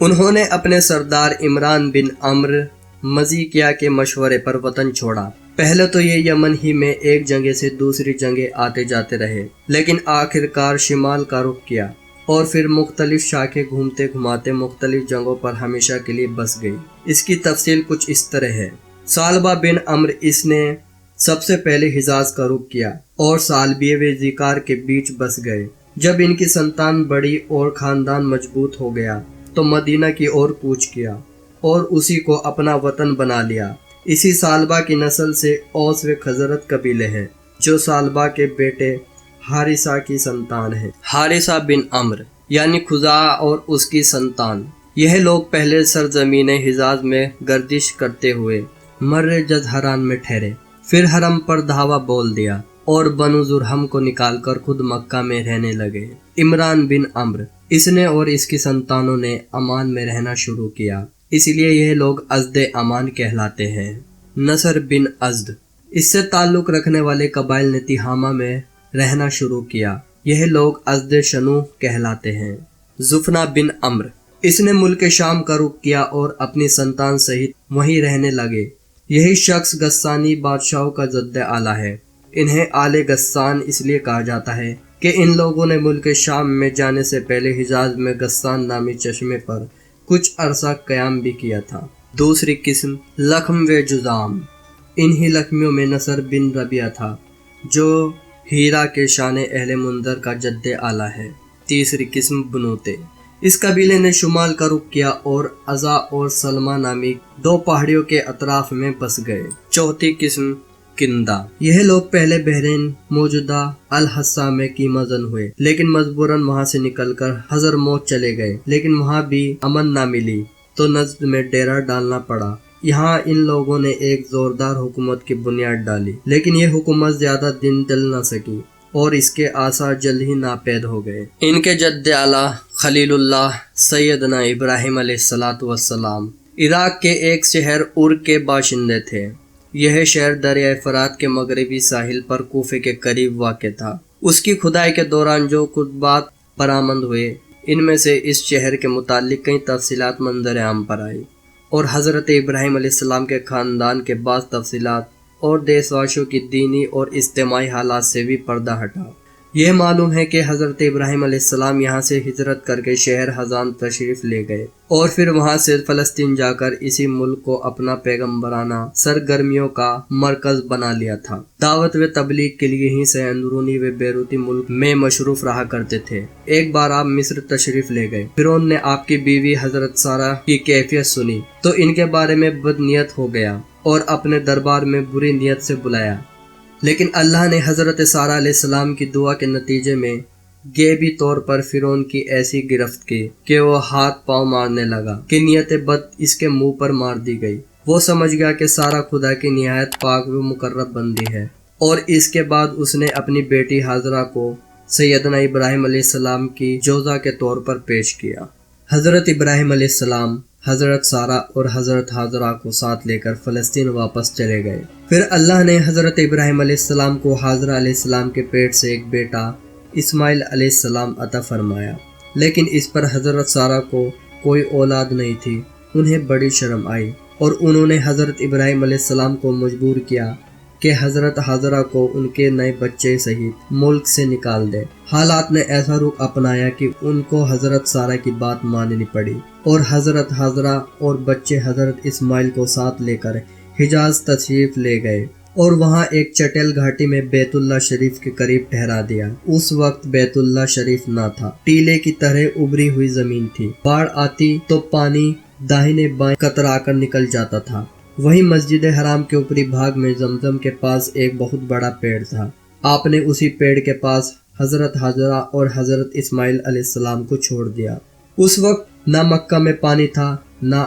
انہوں نے اپنے سردار عمران بن عمرو مزی کیا کے مشورے پر وطن چھوڑا۔ پہلے تو یہ یمن ہی میں ایک جگہ سے دوسری جگہ آتے جاتے رہے، لیکن آخر کار شمال کا رخ کیا اور پھر مختلف شاخیں گھومتے گھماتے مختلف جگہوں پر ہمیشہ کے لیے بس گئی۔ اس کی تفصیل کچھ اس طرح ہے۔ ثعلبہ بن عمرو اس نے سب سے پہلے حجاز کا رخ کیا اور ثعلبیہ و ذکار کے بیچ بس گئے۔ جب ان کی سنتان بڑی اور خاندان مضبوط ہو گیا تو مدینہ کی اور کوچ کیا اور اسی کو اپنا وطن بنا لیا۔ اسی ثعلبہ کی نسل سے اوس و خزرج قبیلے ہیں جو ثعلبہ کے بیٹے حارثہ کی سنتان ہیں۔ حارثہ بن عمرو یعنی خزاعہ اور اس کی سنتان، یہ لوگ پہلے سرزمین حجاز میں گردش کرتے ہوئے مر جزہران میں ٹھہرے، پھر حرم پر دھاوا بول دیا اور بنو زرہم کو نکال کر خود مکہ میں رہنے لگے۔ عمران بن عمرو اس نے اور اس کی سنتانوں نے امان میں رہنا شروع کیا، اس لیے یہ لوگ ازد امان کہلاتے ہیں۔ نصر بن ازد اس سے تعلق رکھنے والے قبائل نے تہامہ میں رہنا شروع کیا، یہ لوگ ازد شنو کہلاتے ہیں۔ زفنہ بن عمرو اس نے ملک شام کا رخ کیا اور اپنی سنتان سمیت وہیں رہنے لگے۔ یہی شخص غسانی بادشاہوں کا جد اعلیٰ ہے۔ انہیں آل غسان اس لیے کہا جاتا ہے کہ ان لوگوں نے ملک شام میں جانے سے پہلے حجاز میں غسان نامی چشمے پر کچھ عرصہ قیام بھی کیا تھا۔ دوسری قسم لخم و جذام، انہی لخمیوں میں نصر بن ربیعہ تھا جو ہیرا کے شان اہل منظر کا جد اعلیٰ ہے۔ تیسری قسم بنوتے، اس قبیلے نے شمال کا رخ کیا اور عزا اور سلمہ نامی دو پہاڑیوں کے اطراف میں بس گئے۔ چوتھی قسم کندہ، یہ لوگ پہلے بحرین موجودہ الحصہ میں قیمہ زن ہوئے، لیکن مجبوراً وہاں سے نکل کر حضر موت چلے گئے، لیکن وہاں بھی امن نہ ملی تو نجد میں ڈیرا ڈالنا پڑا۔ یہاں ان لوگوں نے ایک زوردار حکومت کی بنیاد ڈالی، لیکن یہ حکومت زیادہ دن چل نہ سکی اور اس کے آثار جلد ہی ناپید ہو گئے۔ ان کے جد اعلیٰ خلیل اللہ سیدنا ابراہیم علیہ السلام عراق کے ایک شہر ار کے باشندے تھے۔ یہ شہر دریائے فرات کے مغربی ساحل پر کوفے کے قریب واقع تھا۔ اس کی کھدائی کے دوران جو کتبات برآمد ہوئے، ان میں سے اس شہر کے متعلق کئی تفصیلات منظر عام پر آئی اور حضرت ابراہیم علیہ السلام کے خاندان کے بعض تفصیلات اور دیش واسیوں کی دینی اور اجتماعی حالات سے بھی پردہ ہٹا۔ یہ معلوم ہے کہ حضرت ابراہیم علیہ السلام یہاں سے ہجرت کر کے شہر حزان تشریف لے گئے اور پھر وہاں سے فلسطین جا کر اسی ملک کو اپنا پیغمبرانہ سرگرمیوں کا مرکز بنا لیا تھا۔ دعوت و تبلیغ کے لیے ہی سے اندرونی و بیروتی ملک میں مصروف رہا کرتے تھے۔ ایک بار آپ مصر تشریف لے گئے، فرعون نے آپ کی بیوی حضرت سارہ کی کیفیت سنی تو ان کے بارے میں بد نیت ہو گیا اور اپنے دربار میں بری نیت سے بلایا، لیکن اللہ نے حضرت سارہ علیہ السلام کی دعا کے نتیجے میں غیبی طور پر فرعون کی ایسی گرفت کی کہ وہ ہاتھ پاؤں مارنے لگا کہ نیت بد اس کے منہ پر مار دی گئی۔ وہ سمجھ گیا کہ سارہ خدا کی نہایت پاک و مقرب بندی ہے، اور اس کے بعد اس نے اپنی بیٹی ہاجرہ کو سیدنا ابراہیم علیہ السلام کی جوزہ کے طور پر پیش کیا۔ حضرت ابراہیم علیہ السلام حضرت سارہ اور حضرت ہاجرہ کو ساتھ لے کر فلسطین واپس چلے گئے۔ پھر اللہ نے حضرت ابراہیم علیہ السلام کو ہاجرہ علیہ السلام کے پیٹ سے ایک بیٹا اسماعیل علیہ السلام عطا فرمایا، لیکن اس پر حضرت سارہ کو کوئی اولاد نہیں تھی۔ انہیں بڑی شرم آئی اور انہوں نے حضرت ابراہیم علیہ السلام کو مجبور کیا کہ حضرت ہاجرہ کو ان کے نئے بچے سمیت ملک سے نکال دے۔ حالات نے ایسا رخ اپنایا کہ ان کو حضرت سارہ کی بات ماننی پڑی اور حضرت ہاجرہ اور بچے حضرت اسماعیل کو ساتھ لے کر حجاز تشریف لے گئے اور وہاں ایک چٹیل گھاٹی میں بیت اللہ شریف کے قریب ٹھہرا دیا۔ اس وقت بیت اللہ شریف نہ تھا، ٹیلے کی طرح ابری ہوئی زمین تھی۔ باڑھ آتی تو پانی داہنے بائیں کترا کر نکل جاتا تھا۔ وہیں مسجد حرام کے اوپری بھاگ میں زمزم کے پاس ایک بہت بڑا پیڑ تھا۔ آپ نے اسی پیڑ کے پاس حضرت ہاجرہ اور حضرت اسماعیل علیہ السلام کو چھوڑ دیا۔ اس وقت نہ مکہ میں پانی تھا، نہ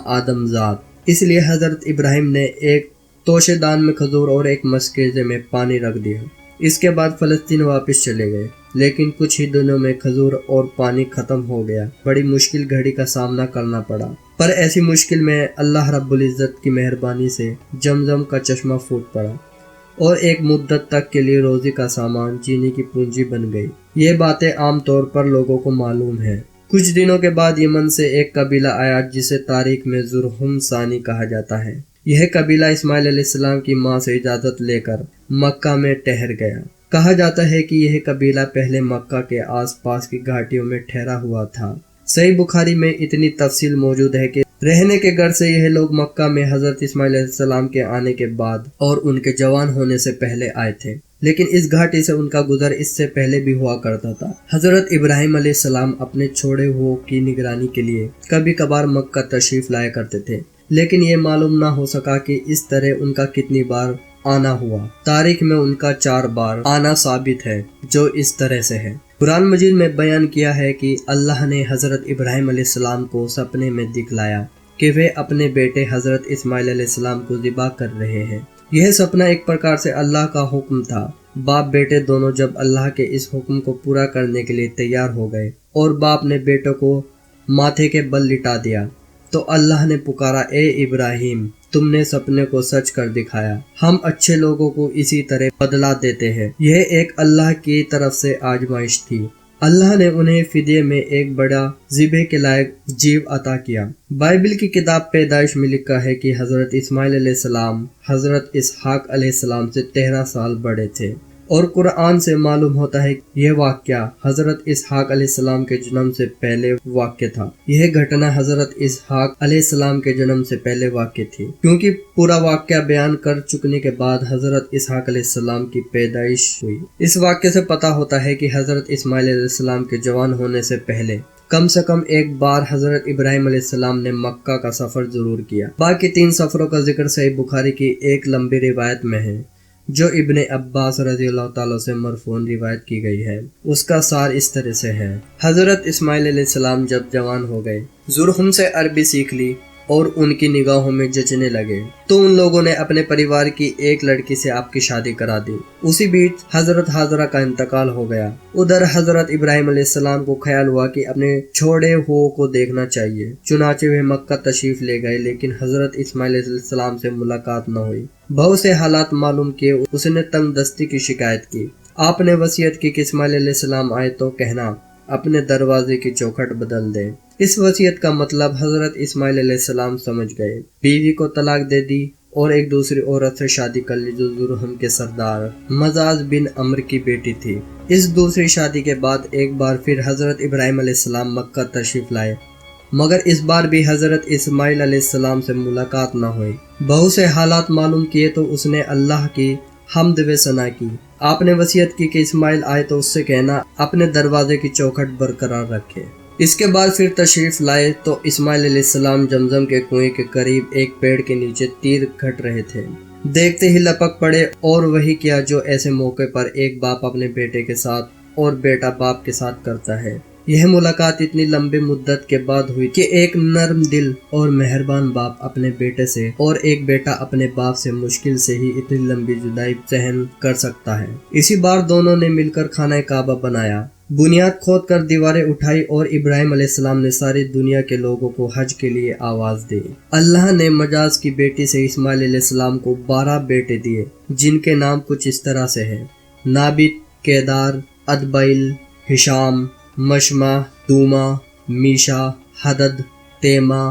آدم ذات، اس لیے حضرت ابراہیم نے ایک توشے دان میں کھجور اور ایک مسکیزے میں پانی رکھ دیا۔ اس کے بعد فلسطین واپس چلے گئے، لیکن کچھ ہی دنوں میں کھجور اور پانی ختم ہو گیا۔ بڑی مشکل گھڑی کا سامنا کرنا پڑا، پر ایسی مشکل میں اللہ رب العزت کی مہربانی سے زمزم کا چشمہ پھوٹ پڑا اور ایک مدت تک کے لیے روزی کا سامان، چینی کی پونجی بن گئی۔ یہ باتیں عام طور پر لوگوں کو معلوم ہیں۔ کچھ دنوں کے بعد یمن سے ایک قبیلہ آیا جسے تاریخ میں جرہم ثانی کہا جاتا ہے۔ یہ قبیلہ اسماعیل علیہ السلام کی ماں سے اجازت لے کر مکہ میں ٹھہر گیا۔ کہا جاتا ہے کہ یہ قبیلہ پہلے مکہ کے آس پاس کی گھاٹیوں میں ٹھہرا ہوا تھا۔ صحیح بخاری میں اتنی تفصیل موجود ہے کہ رہنے کے گھر سے یہ لوگ مکہ میں حضرت اسماعیل علیہ السلام کے آنے کے بعد اور ان کے جوان ہونے سے پہلے آئے تھے، لیکن اس گھاٹی سے ان کا گزر اس سے پہلے بھی ہوا کرتا تھا۔ حضرت ابراہیم علیہ السلام اپنے چھوڑے ہوئے کی نگرانی کے لیے کبھی کبھار مکہ تشریف لایا کرتے تھے، لیکن یہ معلوم نہ ہو سکا کہ اس طرح ان کا کتنی بار آنا ہوا۔ تاریخ میں ان کا 4 بار آنا ثابت ہے، جو اس طرح سے ہے۔ قرآن مجید میں بیان کیا ہے کہ اللہ نے حضرت ابراہیم علیہ السلام کو سپنے میں دکھلایا کہ وہ اپنے بیٹے حضرت اسماعیل علیہ السلام کو ذبح کر رہے ہیں۔ یہ سپنا ایک پرکار سے اللہ کا حکم تھا۔ باپ بیٹے دونوں جب اللہ کے اس حکم کو پورا کرنے کے لیے تیار ہو گئے اور باپ نے بیٹوں کو ماتھے کے بل لٹا دیا تو اللہ نے پکارا، اے ابراہیم، تم نے سپنے کو سچ کر دکھایا، ہم اچھے لوگوں کو اسی طرح بدلہ دیتے ہیں۔ یہ ایک اللہ کی طرف سے آزمائش تھی۔ اللہ نے انہیں فدیے میں ایک بڑا ذبح کے لائق جیو عطا کیا۔ بائبل کی کتاب پیدائش میں لکھا ہے کہ حضرت اسماعیل علیہ السلام حضرت اسحاق علیہ السلام سے 13 سال بڑے تھے، اور قرآن سے معلوم ہوتا ہے کہ یہ واقعہ حضرت اسحاق علیہ السلام کے جنم سے پہلے واقع تھا۔ یہ گھٹنا حضرت اسحاق علیہ السلام کے جنم سے پہلے واقع تھی، کیونکہ پورا واقعہ بیان کر چکنے کے بعد حضرت اسحاق علیہ السلام کی پیدائش ہوئی۔ اس واقعے سے پتہ ہوتا ہے کہ حضرت اسماعیل علیہ السلام کے جوان ہونے سے پہلے کم سے کم ایک بار حضرت ابراہیم علیہ السلام نے مکہ کا سفر ضرور کیا۔ باقی 3 سفروں کا ذکر صحیح بخاری کی ایک لمبی روایت میں ہے، جو ابن عباس رضی اللہ تعالیٰ سے مرفوعاً روایت کی گئی ہے۔ اس کا سار اس طرح سے ہے، حضرت اسماعیل علیہ السلام جب جوان ہو گئے، جرہم سے عربی سیکھ لی اور ان کی نگاہوں میں جچنے لگے، تو ان لوگوں نے اپنے پریوار کی ایک لڑکی سے آپ کی شادی کرا دی۔ اسی بیچ حضرت ہاجرہ کا انتقال ہو گیا۔ ادھر حضرت ابراہیم علیہ السلام کو خیال ہوا کہ اپنے چھوڑے ہوئے کو دیکھنا چاہیے، چنانچہ وہ مکہ تشریف لے گئے، لیکن حضرت اسماعیل علیہ السلام سے ملاقات نہ ہوئی۔ بہت سے حالات معلوم کیے، اس نے تنگ دستی کی شکایت کی۔ آپ نے وصیت کی کہ اسماعیل علیہ السلام آئے تو کہنا اپنے دروازے کی چوکھٹ بدل دے۔ اس وصیت کا مطلب حضرت اسماعیل علیہ السلام سمجھ گئے، بیوی کو طلاق دے دی اور ایک دوسری عورت سے شادی کر لی جو جرہم کے سردار مزاج بن عمر کی بیٹی تھی۔ اس دوسری شادی کے بعد ایک بار پھر حضرت ابراہیم علیہ السلام مکہ تشریف لائے، مگر اس بار بھی حضرت اسماعیل علیہ السلام سے ملاقات نہ ہوئی۔ بہت سے حالات معلوم کیے تو اس نے اللہ کی حمد و ثنا کی۔ آپ نے وصیت کی کہ اسماعیل آئے تو اس سے کہنا اپنے دروازے کی چوکھٹ برقرار رکھے۔ اس کے بعد پھر تشریف لائے تو اسماعیل علیہ السلام زمزم کے کنویں کے قریب ایک پیڑ کے نیچے تیر گھٹ رہے تھے۔ دیکھتے ہی لپک پڑے اور وہی کیا جو ایسے موقع پر ایک باپ اپنے بیٹے کے ساتھ اور بیٹا باپ کے ساتھ کرتا ہے۔ یہ ملاقات اتنی لمبی مدت کے بعد ہوئی کہ ایک نرم دل اور مہربان باپ اپنے بیٹے سے اور ایک بیٹا اپنے باپ سے مشکل سے ہی اتنی لمبی جدائی سہن کر سکتا ہے۔ اسی بار دونوں نے مل کر خانہ کعبہ بنایا، بنیاد کھود کر دیواریں اٹھائی اور ابراہیم علیہ السلام نے ساری دنیا کے لوگوں کو حج کے لیے آواز دی۔ اللہ نے مجاز کی بیٹی سے اسماعیل علیہ السلام کو 12 بیٹے دیے، جن کے نام کچھ اس طرح سے ہیں: نابت، کیدار، ادبیل، ہشام، مشمہ، دوما، میشا، حدد، تیما،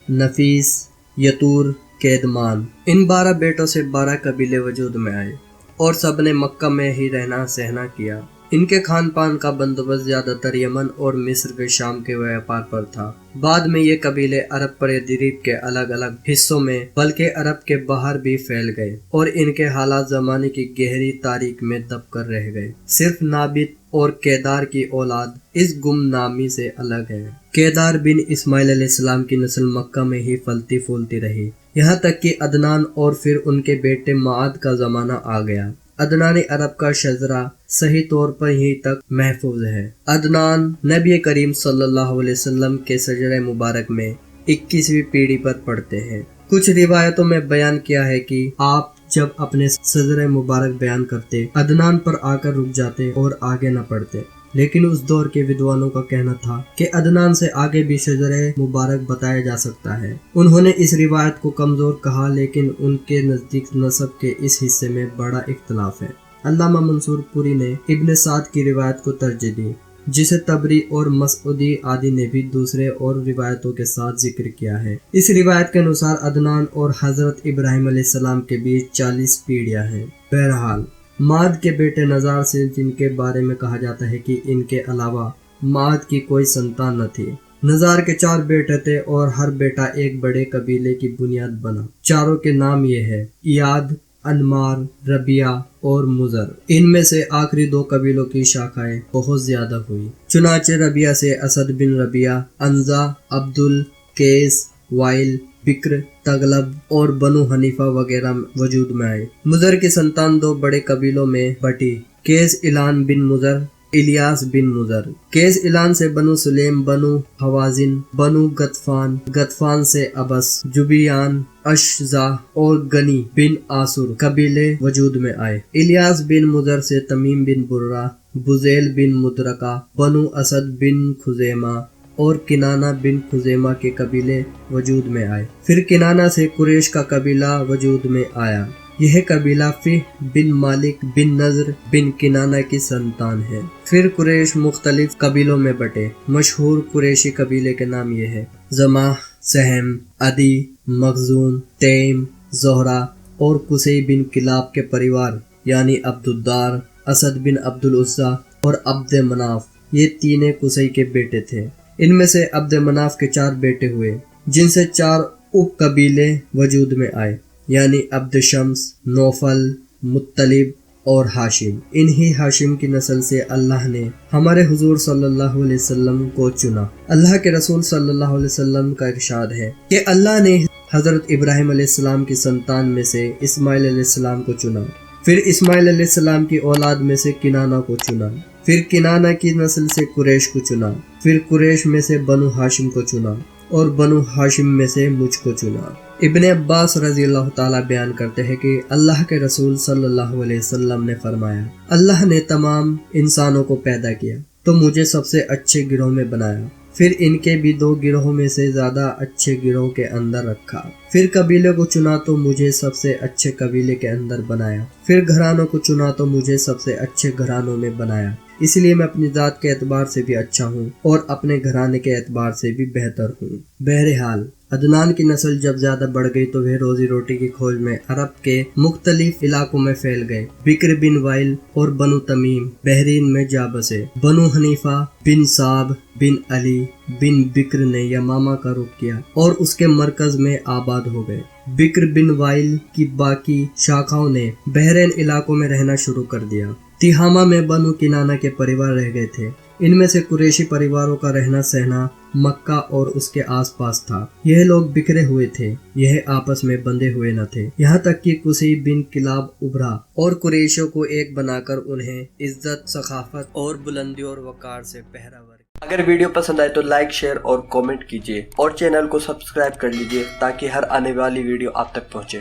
نفیس، یتور، کیدمان۔ ان 12 بیٹوں سے 12 قبیلے وجود میں آئے اور سب نے مکہ میں ہی رہنا سہنا کیا۔ ان کے کھان پان کا بندوبست زیادہ تر یمن اور مصر کے شام کے ویاپار پر تھا۔ بعد میں یہ قبیلے عرب پردریپ کے الگ الگ حصوں میں بلکہ عرب کے باہر بھی پھیل گئے اور ان کے حالات زمانے کی گہری تاریخ میں دب کر رہ گئے۔ صرف نابت اور کیدار کی اولاد اس گمنامی سے الگ ہے۔ کیدار بن اسماعیل علیہ السلام کی نسل مکہ میں ہی پھلتی پھولتی رہی، یہاں تک کہ عدنان اور پھر ان کے بیٹے معاد کا زمانہ آ گیا۔ عدنانی عرب کا شجرہ صحیح طور پر یہیں تک محفوظ ہے۔ عدنان نبی کریم صلی اللہ علیہ وسلم کے شجرہ مبارک میں 21ویں پیڑھی پر پڑھتے ہیں۔ کچھ روایتوں میں بیان کیا ہے کہ آپ جب اپنے شجرہ مبارک بیان کرتے عدنان پر آ کر رک جاتے اور آگے نہ پڑھتے، لیکن اس دور کے ودوانوں کا کہنا تھا کہ عدنان سے آگے بھی شجرہ مبارک بتایا جا سکتا ہے۔ انہوں نے اس روایت کو کمزور کہا، لیکن ان کے نزدیک نسب کے اس حصے میں بڑا اختلاف ہے۔ علامہ منصور پوری نے ابن سعد کی روایت کو ترجیح دی۔ جسے تبری اور مسعودی آدی نے بھی دوسرے اور روایتوں کے ساتھ ذکر کیا ہے۔ اس روایت کے انوسار عدنان اور حضرت ابراہیم علیہ السلام کے بیچ 40 پیڑھیاں ہیں۔ بہرحال ماد کے بیٹے نزار سے، جن کے بارے میں کہا جاتا ہے کہ ان کے علاوہ ماد کی کوئی سنتان نہ تھی۔ نزار کے 4 بیٹے تھے اور ہر بیٹا ایک بڑے قبیلے کی بنیاد بنا۔ چاروں کے نام یہ ہے: ایاد، انمار، ربیعہ اور مضر۔ ان میں سے آخری 2 قبیلوں کی شاخائیں بہت زیادہ ہوئی۔ چنانچہ ربیعہ سے اسد بن ربیعہ، انزا، عبدل، کیس، وائل، بکر، تغلب اور بنو حنیفہ وغیرہ وجود میں آئے۔ مضر کی سنتان 2 بڑے قبیلوں میں بٹی: کیس اعلان بن مضر، الیاس بن مضر۔ کیس اعلان سے بنو سلیم، بنو حوازن، بنو غطفان سے ابس، جبیان، اشزا اور گنی بن آسر قبیلے وجود میں آئے۔ الیاس بن مضر سے تمیم بن برہ، بزیل بن مدرکہ، بنو اسد بن خزیمہ اور کنانہ بن خزیمہ کے قبیلے وجود میں آئے۔ پھر کنانہ سے قریش کا قبیلہ وجود میں آیا۔ یہ قبیلہ فہ بن مالک بن نضر بن کنانہ کی سنتان ہے۔ پھر قریش مختلف قبیلوں میں بٹے۔ مشہور قریشی قبیلے کے نام یہ ہے: زماح، سہم، عدی، مخزوم، تیم، زہرہ اور قصی بن کلاب کے پریوار یعنی عبد الدار، اسد بن عبد العزیٰ اور عبد مناف، یہ تینیں قصی کے بیٹے تھے۔ ان میں سے عبد مناف کے 4 بیٹے ہوئے، جن سے 4 اپ قبیلے وجود میں آئے، یعنی عبد شمس، نوفل، مطلب اور ہاشم۔ انہی ہاشم کی نسل سے اللہ نے ہمارے حضور صلی اللہ علیہ وسلم کو چنا۔ اللہ کے رسول صلی اللہ علیہ وسلم کا ارشاد ہے کہ اللہ نے حضرت ابراہیم علیہ السلام کی سنتان میں سے اسماعیل علیہ السلام کو چنا، پھر اسماعیل علیہ السلام کی اولاد میں سے کنانہ کو چنا، پھر کنانہ کی نسل سے قریش کو چنا، پھر قریش میں سے بنو ہاشم کو چنا اور بنو ہاشم میں سے مجھ کو چنا۔ ابن عباس رضی اللہ تعالیٰ بیان کرتے ہیں کہ اللہ کے رسول صلی اللہ علیہ وسلم نے فرمایا: اللہ نے تمام انسانوں کو پیدا کیا تو مجھے سب سے اچھے گروہ میں بنایا، پھر ان کے بھی 2 گروہوں میں سے زیادہ اچھے گروہ کے اندر رکھا، پھر قبیلے کو چنا تو مجھے سب سے اچھے قبیلے کے اندر بنایا، پھر گھرانوں کو چنا تو مجھے سب سے اچھے گھرانوں میں بنایا، اس لیے میں اپنی ذات کے اعتبار سے بھی اچھا ہوں اور اپنے گھرانے کے اعتبار سے بھی بہتر ہوں۔ بہرحال عدنان کی نسل جب زیادہ بڑھ گئی تو وہ روزی روٹی کی کھوج میں عرب کے مختلف علاقوں میں پھیل گئے۔ بکر بن وائل اور بنو تمیم بحرین میں جا بسے۔ بنو حنیفہ بن صاب بن علی بن بکر نے یمامہ کا رخ کیا اور اس کے مرکز میں آباد ہو گئے۔ بکر بن وائل کی باقی شاخاؤں نے بحرین علاقوں میں رہنا شروع کر دیا۔ تہامہ میں بنو کنانہ کے پریوار رہ گئے تھے۔ ان میں سے قریشی پریواروں کا رہنا سہنا مکہ اور اس کے آس پاس تھا۔ یہ لوگ بکھرے ہوئے تھے، یہ آپس میں بندھے ہوئے نہ تھے، یہاں تک کہ قصی بن کلاب ابھرا اور قریشوں کو ایک بنا کر انہیں عزت، ثقافت اور بلندی اور وقار سے پہراور۔ اگر ویڈیو پسند آئے تو لائک، شیئر اور کامنٹ کیجیے اور چینل کو سبسکرائب کر لیجیے تاکہ ہر آنے والی ویڈیو آپ تک پہنچے۔